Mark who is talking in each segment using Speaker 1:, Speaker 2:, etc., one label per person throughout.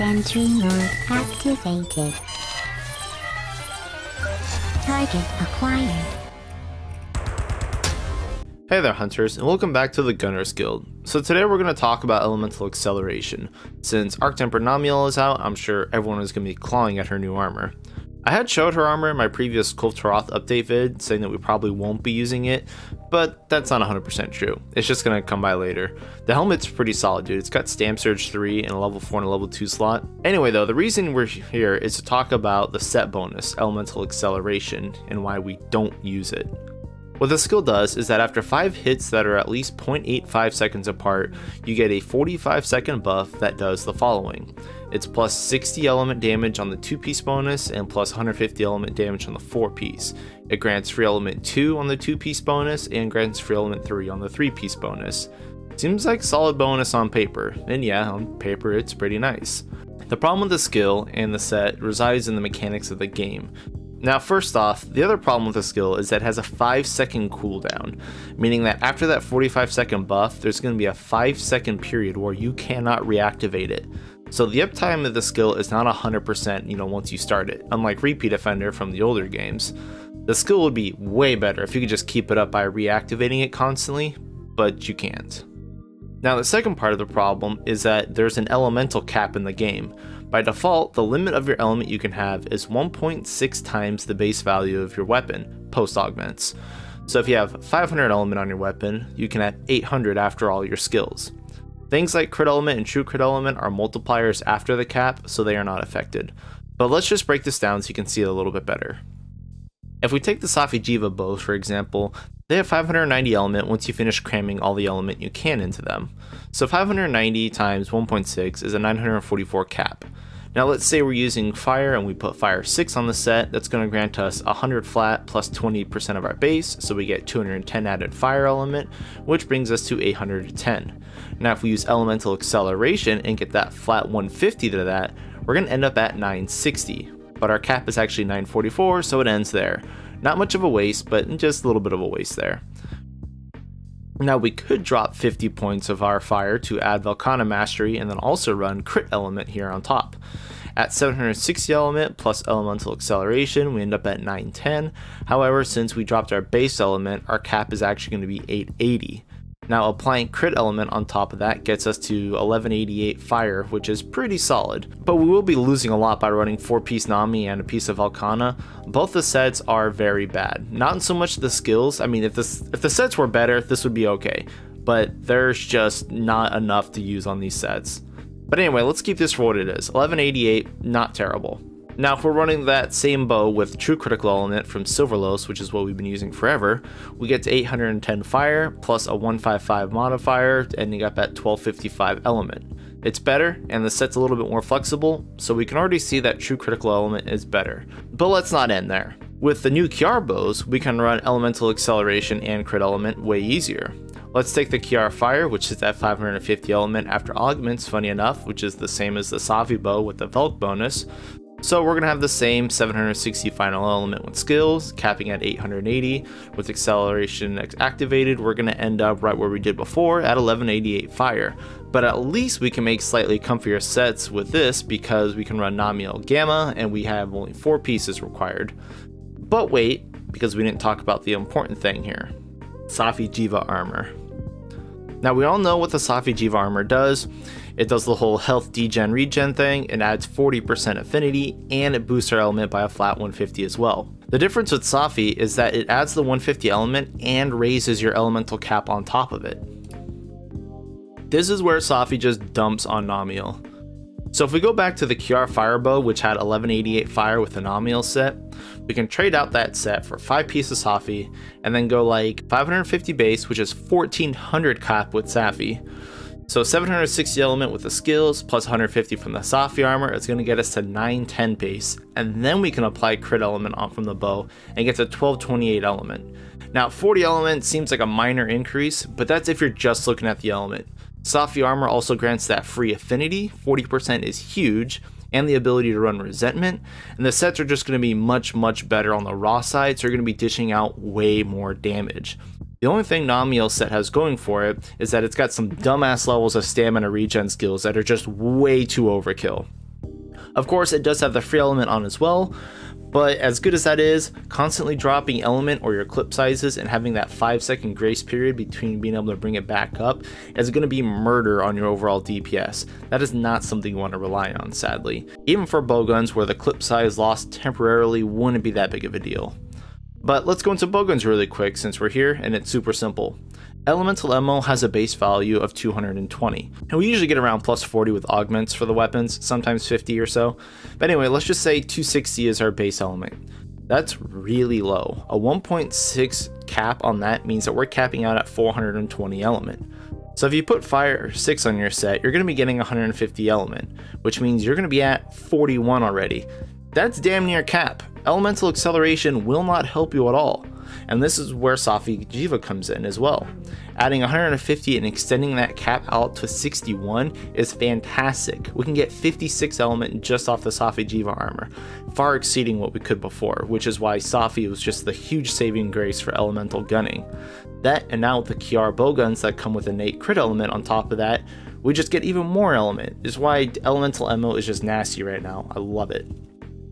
Speaker 1: Sentry mode activated. Target acquired.
Speaker 2: Hey there hunters, and welcome back to the Gunners Guild. So today we're going to talk about elemental acceleration. Since Arch-Tempered Namielle is out, I'm sure everyone is going to be clawing at her new armor. I had showed her armor in my previous Kultaroth update vid, saying that we probably won't be using it, but that's not 100% true. It's just going to come by later. The helmet's pretty solid, dude. It's got Stamp Surge 3 and a level 4 and a level 2 slot. Anyway though, the reason we're here is to talk about the set bonus, elemental acceleration, and why we don't use it. What the skill does is that after 5 hits that are at least 0.85 seconds apart, you get a 45-second buff that does the following. It's plus 60 element damage on the 2-piece bonus and plus 150 element damage on the 4-piece. It grants free element 2 on the 2-piece bonus and grants free element 3 on the 3-piece bonus. Seems like solid bonus on paper, and yeah, on paper it's pretty nice. The problem with the skill and the set resides in the mechanics of the game. Now first off, the other problem with the skill is that it has a 5-second cooldown, meaning that after that 45-second buff, there's going to be a 5-second period where you cannot reactivate it. So the uptime of the skill is not 100%, once you start it, unlike Repeat Offender from the older games. The skill would be way better if you could just keep it up by reactivating it constantly, but you can't. Now the second part of the problem is that there's an elemental cap in the game. By default, the limit of your element you can have is 1.6 times the base value of your weapon, post augments. So if you have 500 element on your weapon, you can have 800 after all your skills. Things like crit element and true crit element are multipliers after the cap, so they are not affected. But let's just break this down so you can see it a little bit better. If we take the Safi Jiva bows for example, they have 590 element once you finish cramming all the element you can into them. So 590 times 1.6 is a 944 cap. Now let's say we're using fire and we put fire 6 on the set, that's going to grant us 100 flat plus 20% of our base, so we get 210 added fire element, which brings us to 810. Now if we use elemental acceleration and get that flat 150 to that, we're going to end up at 960. But our cap is actually 944, so it ends there. Not much of a waste, but just a little bit of a waste there. Now we could drop 50 points of our fire to add Volcana Mastery and then also run crit element here on top. At 760 element plus elemental acceleration, we end up at 910. However, since we dropped our base element, our cap is actually going to be 880. Now applying crit element on top of that gets us to 1188 fire, which is pretty solid. But we will be losing a lot by running 4-piece Nami and a piece of Volcana. Both the sets are very bad. Not so much the skills. I mean, if the sets were better, this would be okay. But there's just not enough to use on these sets. But anyway, let's keep this for what it is. 1188, not terrible. Now if we're running that same bow with true critical element from Silverlos, which is what we've been using forever, we get to 810 fire plus a 155 modifier, ending up at 1255 element. It's better and the set's a little bit more flexible, so we can already see that true critical element is better. But let's not end there. With the new Kiar bows, we can run elemental acceleration and crit element way easier. Let's take the Kiar Fire, which is at 550 element after augments, funny enough, which is the same as the Safi bow with the Velk bonus. So we're going to have the same 760 final element with skills, capping at 880. With acceleration activated, we're going to end up right where we did before at 1188 fire. But at least we can make slightly comfier sets with this because we can run Namielle Gama and we have only 4 pieces required. But wait, because we didn't talk about the important thing here. Safi Jiva armor. Now we all know what the Safi Jiva armor does. It does the whole health degen regen thing, it adds 40% affinity, and it boosts our element by a flat 150 as well. The difference with Safi is that it adds the 150 element and raises your elemental cap on top of it. This is where Safi just dumps on Namielle. So if we go back to the Kiar Firebow, which had 1188 fire with the Namielle set, we can trade out that set for 5 pieces Safi, and then go like 550 base, which is 1400 cap with Safi. So 760 element with the skills, plus 150 from the Safi armor, is going to get us to 910 base, and then we can apply crit element on from the bow, and get to 1228 element. Now 40 element seems like a minor increase, but that's if you're just looking at the element. Safi armor also grants that free affinity, 40% is huge, and the ability to run resentment, and the sets are just going to be much better on the raw side, so you're going to be dishing out way more damage. The only thing Namielle set has going for it is that it's got some dumbass levels of stamina regen skills that are just way too overkill. Of course, it does have the free element on as well, but as good as that is, constantly dropping element or your clip sizes and having that 5-second grace period between being able to bring it back up is going to be murder on your overall DPS. That is not something you want to rely on, sadly. Even for bowguns where the clip size lost temporarily wouldn't be that big of a deal. But let's go into bowguns really quick since we're here, and it's super simple. Elemental ammo has a base value of 220, and we usually get around plus 40 with augments for the weapons, sometimes 50 or so. But anyway, let's just say 260 is our base element. That's really low. A 1.6 cap on that means that we're capping out at 420 element. So if you put fire 6 on your set, you're going to be getting 150 element, which means you're going to be at 41 already. That's damn near cap. Elemental acceleration will not help you at all. And this is where Safi Jiva comes in as well. Adding 150 and extending that cap out to 61 is fantastic. We can get 56 element just off the Safi Jiva armor, far exceeding what we could before, which is why Safi was just the huge saving grace for elemental gunning. That, and now with the Kiara bowguns that come with innate crit element on top of that, we just get even more element. Is why elemental ammo is just nasty right now. I love it.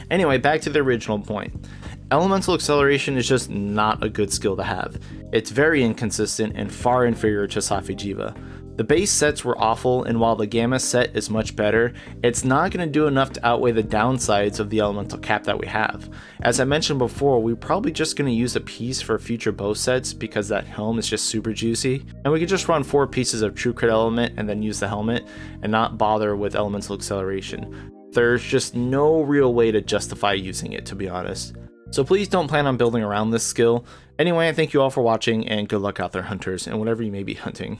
Speaker 2: Anyway, back to the original point. Elemental acceleration is just not a good skill to have. It's very inconsistent and far inferior to Safi Jiva. The base sets were awful, and while the Gama set is much better, it's not going to do enough to outweigh the downsides of the elemental cap that we have. As I mentioned before, we're probably just going to use a piece for future bow sets because that helm is just super juicy, and we could just run 4 pieces of true crit element and then use the helmet and not bother with elemental acceleration. There's just no real way to justify using it, to be honest. So please don't plan on building around this skill. Anyway, I thank you all for watching, and good luck out there, hunters, and whatever you may be hunting.